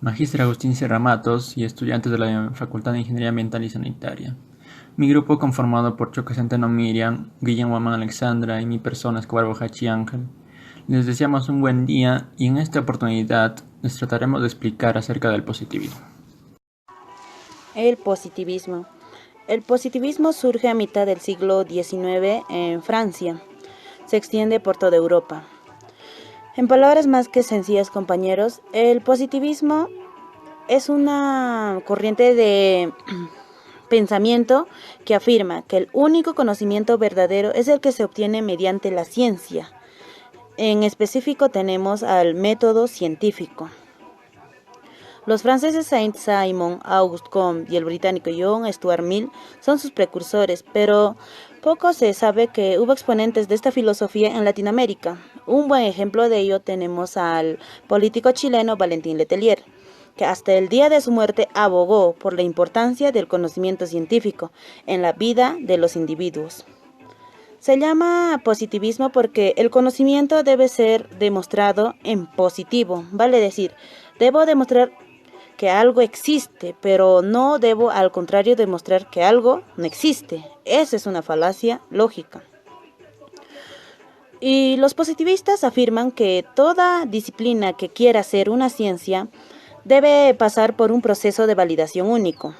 Magíster Agustín Sierra Matos y estudiantes de la Facultad de Ingeniería Ambiental y Sanitaria. Mi grupo, conformado por Choque Centeno Miriam, Guillermo Amán Alexandra y mi persona Escobar Bojachi Ángel, les deseamos un buen día y en esta oportunidad les trataremos de explicar acerca del positivismo. El positivismo. El positivismo surge a mitad del siglo XIX en Francia. Se extiende por toda Europa. En palabras más que sencillas, compañeros, el positivismo es una corriente de pensamiento que afirma que el único conocimiento verdadero es el que se obtiene mediante la ciencia. En específico tenemos al método científico. Los franceses Saint-Simon, Auguste Comte y el británico John Stuart Mill son sus precursores, pero poco se sabe que hubo exponentes de esta filosofía en Latinoamérica. Un buen ejemplo de ello tenemos al político chileno Valentín Letelier, que hasta el día de su muerte abogó por la importancia del conocimiento científico en la vida de los individuos. Se llama positivismo porque el conocimiento debe ser demostrado en positivo, vale decir, debo demostrar que algo existe, pero no debo al contrario demostrar que algo no existe. Esa es una falacia lógica. Y los positivistas afirman que toda disciplina que quiera ser una ciencia debe pasar por un proceso de validación único.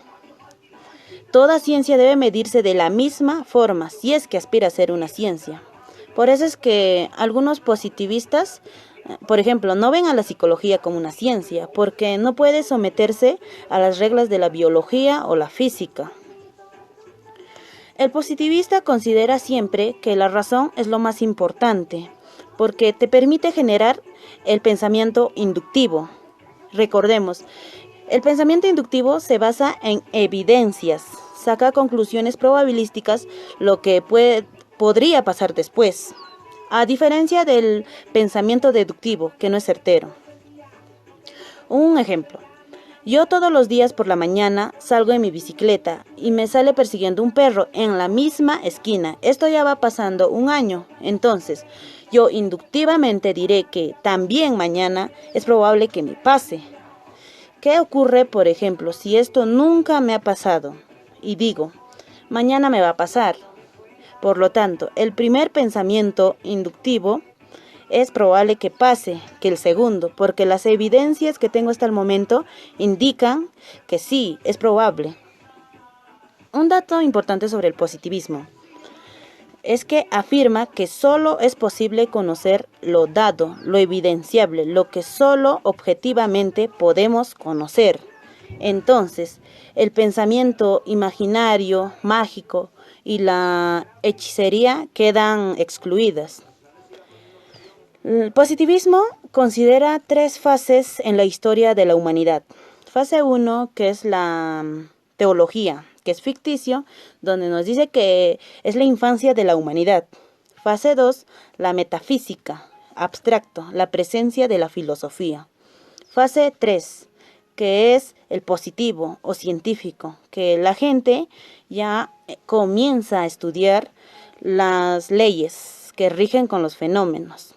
Toda ciencia debe medirse de la misma forma si es que aspira a ser una ciencia. Por eso es que algunos positivistas, por ejemplo, no ven a la psicología como una ciencia, porque no puede someterse a las reglas de la biología o la física. El positivista considera siempre que la razón es lo más importante, porque te permite generar el pensamiento inductivo. Recordemos, el pensamiento inductivo se basa en evidencias, saca conclusiones probabilísticas, lo que podría pasar después, a diferencia del pensamiento deductivo, que no es certero. Un ejemplo. Yo todos los días por la mañana salgo en mi bicicleta y me sale persiguiendo un perro en la misma esquina. Esto ya va pasando un año. Entonces, yo inductivamente diré que también mañana es probable que me pase. ¿Qué ocurre, por ejemplo, si esto nunca me ha pasado? Y digo, mañana me va a pasar. Por lo tanto, el primer pensamiento inductivo es probable que pase que el segundo, porque las evidencias que tengo hasta el momento indican que sí, es probable. Un dato importante sobre el positivismo es que afirma que solo es posible conocer lo dado, lo evidenciable, lo que solo objetivamente podemos conocer. Entonces, el pensamiento imaginario, mágico y la hechicería quedan excluidas. El positivismo considera 3 fases en la historia de la humanidad. Fase 1, que es la teología, que es ficticio, donde nos dice que es la infancia de la humanidad. Fase 2, la metafísica, abstracto, la presencia de la filosofía. Fase 3, que es el positivo o científico, que la gente ya comienza a estudiar las leyes que rigen con los fenómenos.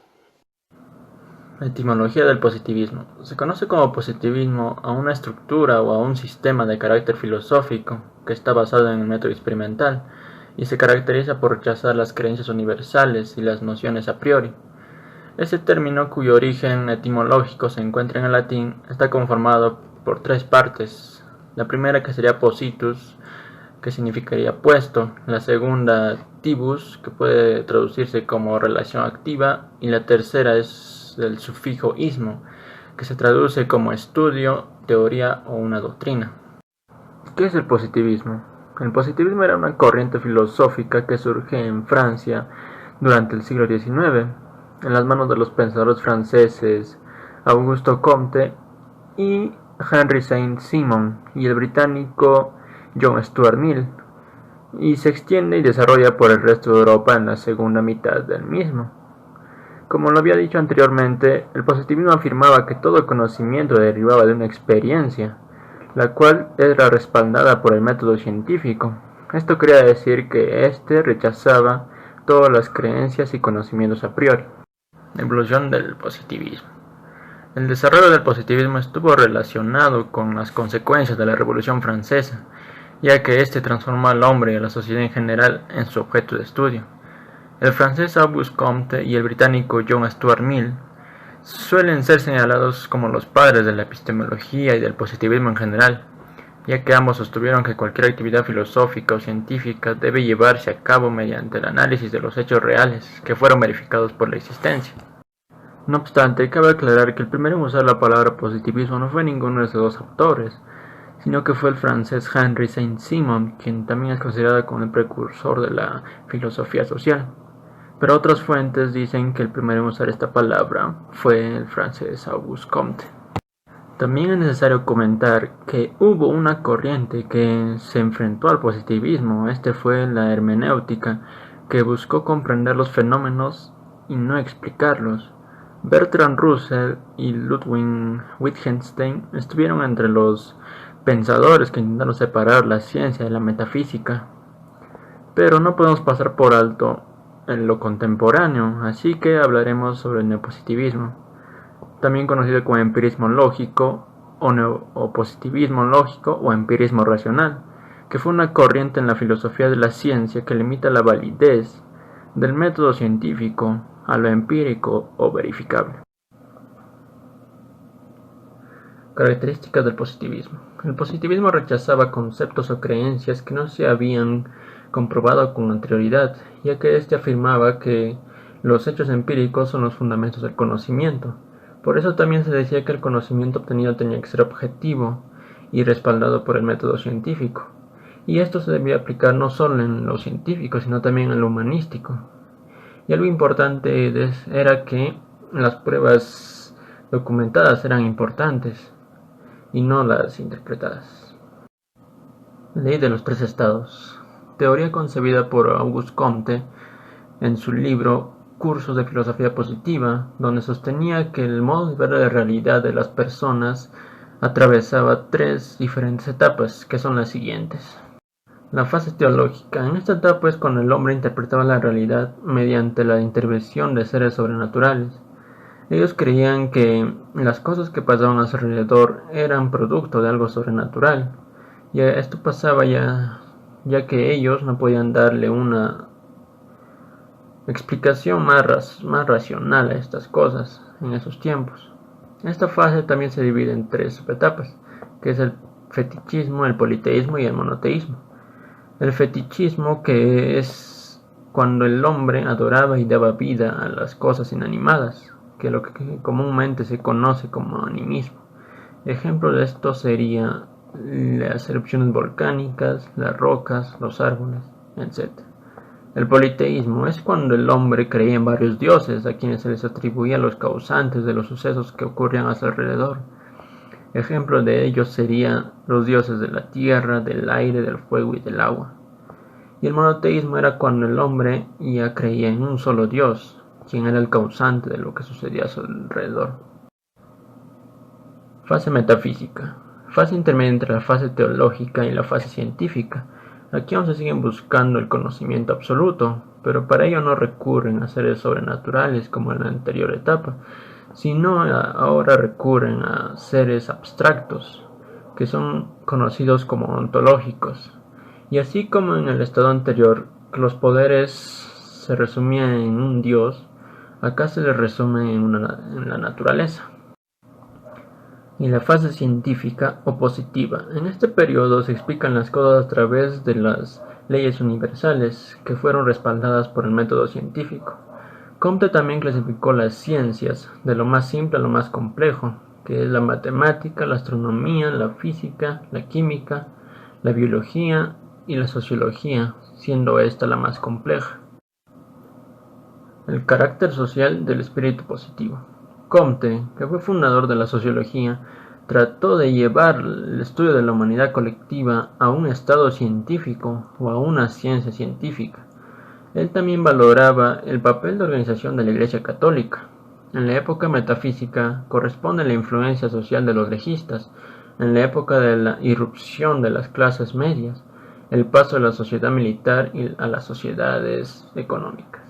Etimología del positivismo. Se conoce como positivismo a una estructura o a un sistema de carácter filosófico que está basado en el método experimental y se caracteriza por rechazar las creencias universales y las nociones a priori. Este término, cuyo origen etimológico se encuentra en el latín, está conformado por 3 partes. La primera, que sería positus, que significaría puesto; la segunda, tibus, que puede traducirse como relación activa; y la tercera es del sufijo ismo, que se traduce como estudio, teoría o una doctrina. ¿Qué es el positivismo? El positivismo era una corriente filosófica que surge en Francia durante el siglo XIX, en las manos de los pensadores franceses Auguste Comte y Henry Saint-Simon y el británico John Stuart Mill, y se extiende y desarrolla por el resto de Europa en la segunda mitad del mismo. Como lo había dicho anteriormente, el positivismo afirmaba que todo conocimiento derivaba de una experiencia, la cual era respaldada por el método científico. Esto quería decir que éste rechazaba todas las creencias y conocimientos a priori. Evolución del positivismo. El desarrollo del positivismo estuvo relacionado con las consecuencias de la Revolución Francesa, ya que éste transformó al hombre y a la sociedad en general en su objeto de estudio. El francés Auguste Comte y el británico John Stuart Mill suelen ser señalados como los padres de la epistemología y del positivismo en general, ya que ambos sostuvieron que cualquier actividad filosófica o científica debe llevarse a cabo mediante el análisis de los hechos reales que fueron verificados por la existencia. No obstante, cabe aclarar que el primero en usar la palabra positivismo no fue ninguno de esos dos autores, sino que fue el francés Henri Saint-Simon, quien también es considerado como el precursor de la filosofía social. Pero otras fuentes dicen que el primero en usar esta palabra fue el francés Auguste Comte. También es necesario comentar que hubo una corriente que se enfrentó al positivismo. Este fue la hermenéutica, que buscó comprender los fenómenos y no explicarlos. Bertrand Russell y Ludwig Wittgenstein estuvieron entre los pensadores que intentaron separar la ciencia de la metafísica. Pero no podemos pasar por alto en lo contemporáneo, así que hablaremos sobre el neopositivismo, también conocido como empirismo lógico o positivismo lógico o empirismo racional, que fue una corriente en la filosofía de la ciencia que limita la validez del método científico a lo empírico o verificable. Características del positivismo. El positivismo rechazaba conceptos o creencias que no se habían comprobado con anterioridad, ya que éste afirmaba que los hechos empíricos son los fundamentos del conocimiento. Por eso también se decía que el conocimiento obtenido tenía que ser objetivo y respaldado por el método científico. Y esto se debía aplicar no solo en lo científico, sino también en lo humanístico. Y algo importante era que las pruebas documentadas eran importantes y no las interpretadas. Ley de los tres estados. Teoría concebida por Auguste Comte en su libro Cursos de Filosofía Positiva, donde sostenía que el modo de ver la realidad de las personas atravesaba tres diferentes etapas, que son las siguientes. La fase teológica. En esta etapa es cuando el hombre interpretaba la realidad mediante la intervención de seres sobrenaturales. Ellos creían que las cosas que pasaban a su alrededor eran producto de algo sobrenatural. Y esto pasaba ya que ellos no podían darle una explicación más racional a estas cosas en esos tiempos. Esta fase también se divide en tres subetapas, que es el fetichismo, el politeísmo y el monoteísmo. El fetichismo, que es cuando el hombre adoraba y daba vida a las cosas inanimadas, que es lo que comúnmente se conoce como animismo. Ejemplo de esto sería las erupciones volcánicas, las rocas, los árboles, etc. El politeísmo es cuando el hombre creía en varios dioses a quienes se les atribuía los causantes de los sucesos que ocurrían a su alrededor. Ejemplo de ellos serían los dioses de la tierra, del aire, del fuego y del agua. Y el monoteísmo era cuando el hombre ya creía en un solo Dios, quien era el causante de lo que sucedía a su alrededor. Fase metafísica. Fase intermedia entre la fase teológica y la fase científica. Aquí aún se siguen buscando el conocimiento absoluto, pero para ello no recurren a seres sobrenaturales como en la anterior etapa, sino ahora recurren a seres abstractos, que son conocidos como ontológicos. Y así como en el estado anterior, que los poderes se resumían en un dios, acá se les resume en la naturaleza. Y la fase científica o positiva. En este periodo se explican las cosas a través de las leyes universales que fueron respaldadas por el método científico. Comte también clasificó las ciencias de lo más simple a lo más complejo, que es la matemática, la astronomía, la física, la química, la biología y la sociología, siendo esta la más compleja. El carácter social del espíritu positivo. Comte, que fue fundador de la sociología, trató de llevar el estudio de la humanidad colectiva a un estado científico o a una ciencia científica. Él también valoraba el papel de organización de la Iglesia Católica. En la época metafísica corresponde la influencia social de los legistas. En la época de la irrupción de las clases medias, el paso de la sociedad militar a las sociedades económicas.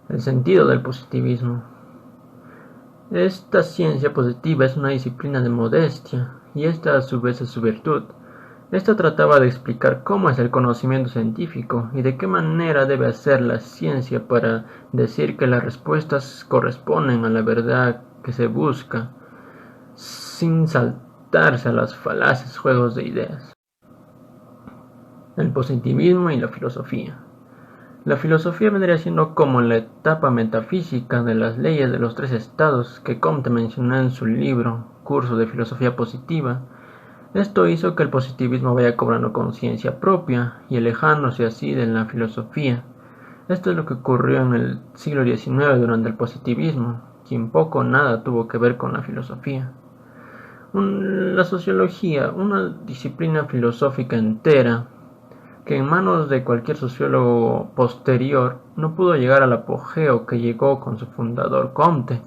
El sentido del positivismo. Esta ciencia positiva es una disciplina de modestia, y esta a su vez es su virtud. Esta trataba de explicar cómo es el conocimiento científico y de qué manera debe hacer la ciencia para decir que las respuestas corresponden a la verdad que se busca, sin saltarse a las falaces juegos de ideas. El positivismo y la filosofía. La filosofía vendría siendo como la etapa metafísica de las leyes de los tres estados que Comte mencionó en su libro Curso de Filosofía Positiva. Esto hizo que el positivismo vaya cobrando conciencia propia y alejándose así de la filosofía. Esto es lo que ocurrió en el siglo XIX durante el positivismo, quien poco o nada tuvo que ver con la filosofía. La sociología, una disciplina filosófica entera, que en manos de cualquier sociólogo posterior no pudo llegar al apogeo que llegó con su fundador Comte.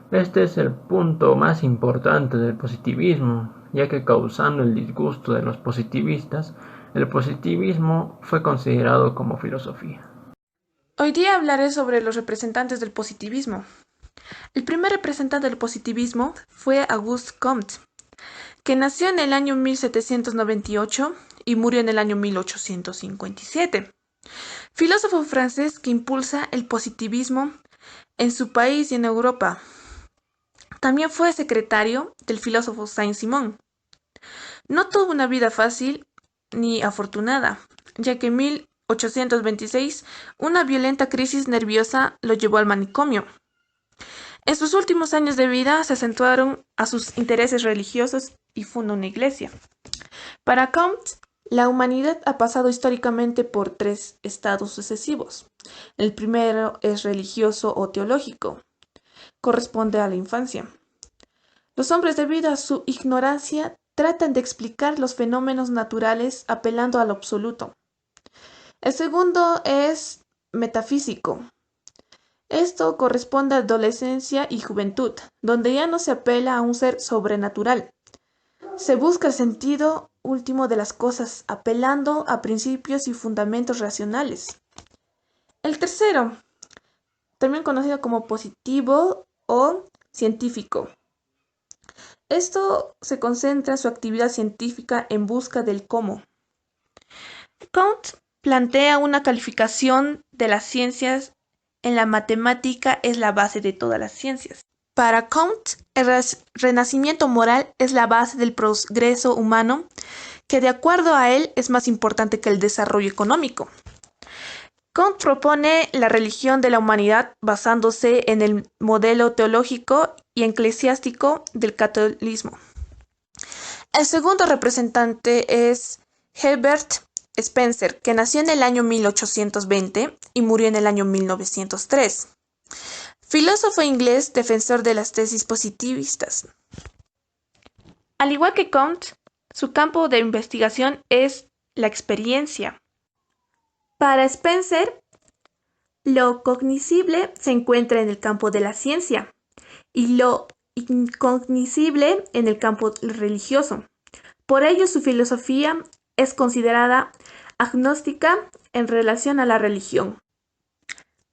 Este es el punto más importante del positivismo, ya que causando el disgusto de los positivistas, el positivismo fue considerado como filosofía. Hoy día hablaré sobre los representantes del positivismo. El primer representante del positivismo fue Auguste Comte, que nació en el año 1798 y murió en el año 1857. Filósofo francés que impulsa el positivismo en su país y en Europa. También fue secretario del filósofo Saint-Simon. No tuvo una vida fácil ni afortunada, ya que en 1826 una violenta crisis nerviosa lo llevó al manicomio. En sus últimos años de vida se acentuaron a sus intereses religiosos y fundó una iglesia. Para Comte, la humanidad ha pasado históricamente por tres estados sucesivos. El primero es religioso o teológico. Corresponde a la infancia. Los hombres, debido a su ignorancia, tratan de explicar los fenómenos naturales apelando a lo absoluto. El segundo es metafísico. Esto corresponde a adolescencia y juventud, donde ya no se apela a un ser sobrenatural. Se busca el sentido último de las cosas, apelando a principios y fundamentos racionales. El tercero, también conocido como positivo o científico. Esto se concentra en su actividad científica en busca del cómo. Comte plantea una calificación de las ciencias en la matemática es la base de todas las ciencias. Para Comte, el renacimiento moral es la base del progreso humano, que de acuerdo a él es más importante que el desarrollo económico. Comte propone la religión de la humanidad basándose en el modelo teológico y eclesiástico del catolicismo. El segundo representante es Herbert Spencer, que nació en el año 1820 y murió en el año 1903. Filósofo inglés defensor de las tesis positivistas. Al igual que Comte, su campo de investigación es la experiencia. Para Spencer, lo cognoscible se encuentra en el campo de la ciencia y lo incognoscible en el campo religioso. Por ello, su filosofía es considerada agnóstica en relación a la religión.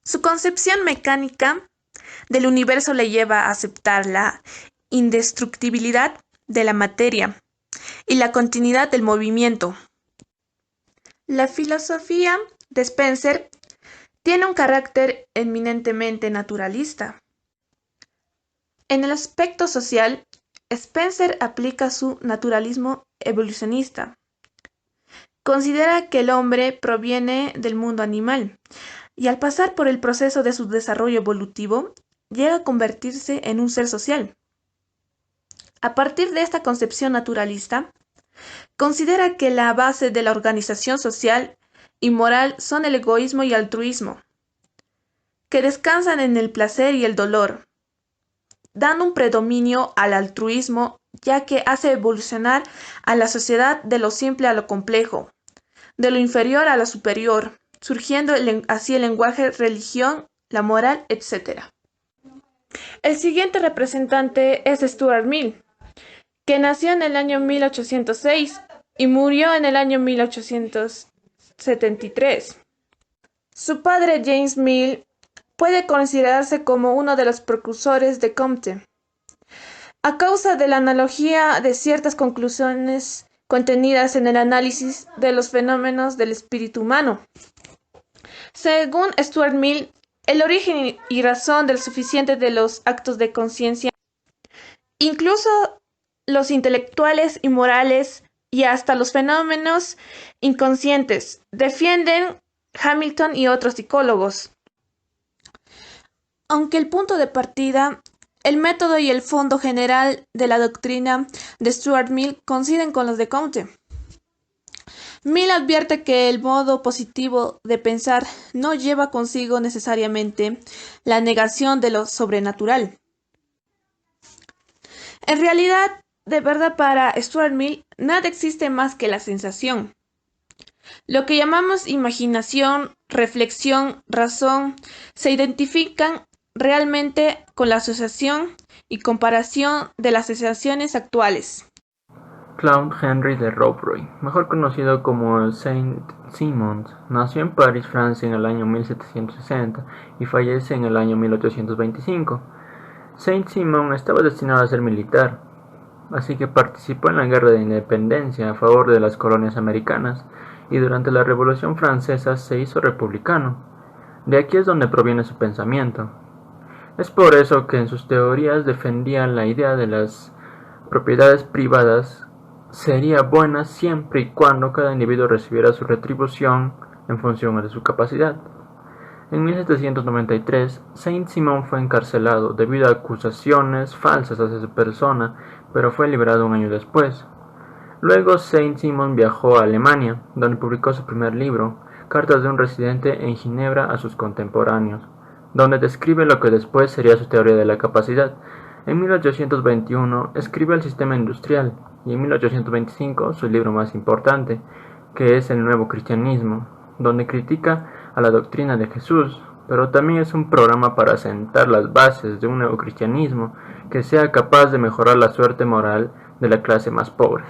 Su concepción mecánica del universo le lleva a aceptar la indestructibilidad de la materia y la continuidad del movimiento. La filosofía de Spencer tiene un carácter eminentemente naturalista. En el aspecto social, Spencer aplica su naturalismo evolucionista. Considera que el hombre proviene del mundo animal y al pasar por el proceso de su desarrollo evolutivo, llega a convertirse en un ser social. A partir de esta concepción naturalista, considera que la base de la organización social y moral son el egoísmo y altruismo, que descansan en el placer y el dolor, dando un predominio al altruismo, ya que hace evolucionar a la sociedad de lo simple a lo complejo, de lo inferior a lo superior, surgiendo así el lenguaje, religión, la moral, etc. El siguiente representante es Stuart Mill, que nació en el año 1806 y murió en el año 1873. Su padre James Mill puede considerarse como uno de los precursores de Comte, a causa de la analogía de ciertas conclusiones contenidas en el análisis de los fenómenos del espíritu humano. Según Stuart Mill, el origen y razón del suficiente de los actos de conciencia, incluso los intelectuales y morales y hasta los fenómenos inconscientes, defienden Hamilton y otros psicólogos. Aunque el punto de partida, el método y el fondo general de la doctrina de Stuart Mill coinciden con los de Comte. Mill advierte que el modo positivo de pensar no lleva consigo necesariamente la negación de lo sobrenatural. En realidad, de verdad, para Stuart Mill, nada existe más que la sensación. Lo que llamamos imaginación, reflexión, razón, se identifican realmente con la asociación y comparación de las sensaciones actuales. Claude Henry de Rouvroy, mejor conocido como Saint-Simon, nació en París, Francia en el año 1760 y fallece en el año 1825. Saint-Simon estaba destinado a ser militar, así que participó en la Guerra de Independencia a favor de las colonias americanas y durante la Revolución Francesa se hizo republicano. De aquí es donde proviene su pensamiento. Es por eso que en sus teorías defendía la idea de las propiedades privadas sería buena siempre y cuando cada individuo recibiera su retribución en función de su capacidad. En 1793, Saint-Simon fue encarcelado debido a acusaciones falsas hacia su persona, pero fue liberado un año después. Luego Saint-Simon viajó a Alemania, donde publicó su primer libro, Cartas de un residente en Ginebra a sus contemporáneos, donde describe lo que después sería su teoría de la capacidad. En 1821 escribe El sistema industrial y en 1825 su libro más importante, que es El nuevo cristianismo, donde critica a la doctrina de Jesús, pero también es un programa para sentar las bases de un nuevo cristianismo que sea capaz de mejorar la suerte moral de la clase más pobre.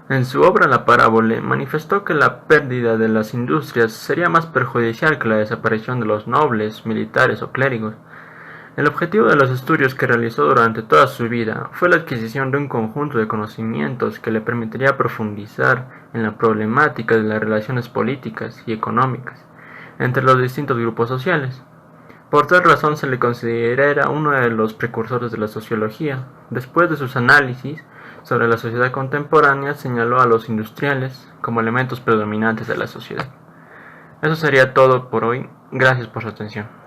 En su obra La Parábola manifestó que la pérdida de las industrias sería más perjudicial que la desaparición de los nobles, militares o clérigos. El objetivo de los estudios que realizó durante toda su vida fue la adquisición de un conjunto de conocimientos que le permitiría profundizar en la problemática de las relaciones políticas y económicas entre los distintos grupos sociales. Por tal razón se le considera uno de los precursores de la sociología. Después de sus análisis sobre la sociedad contemporánea, señaló a los industriales como elementos predominantes de la sociedad. Eso sería todo por hoy. Gracias por su atención.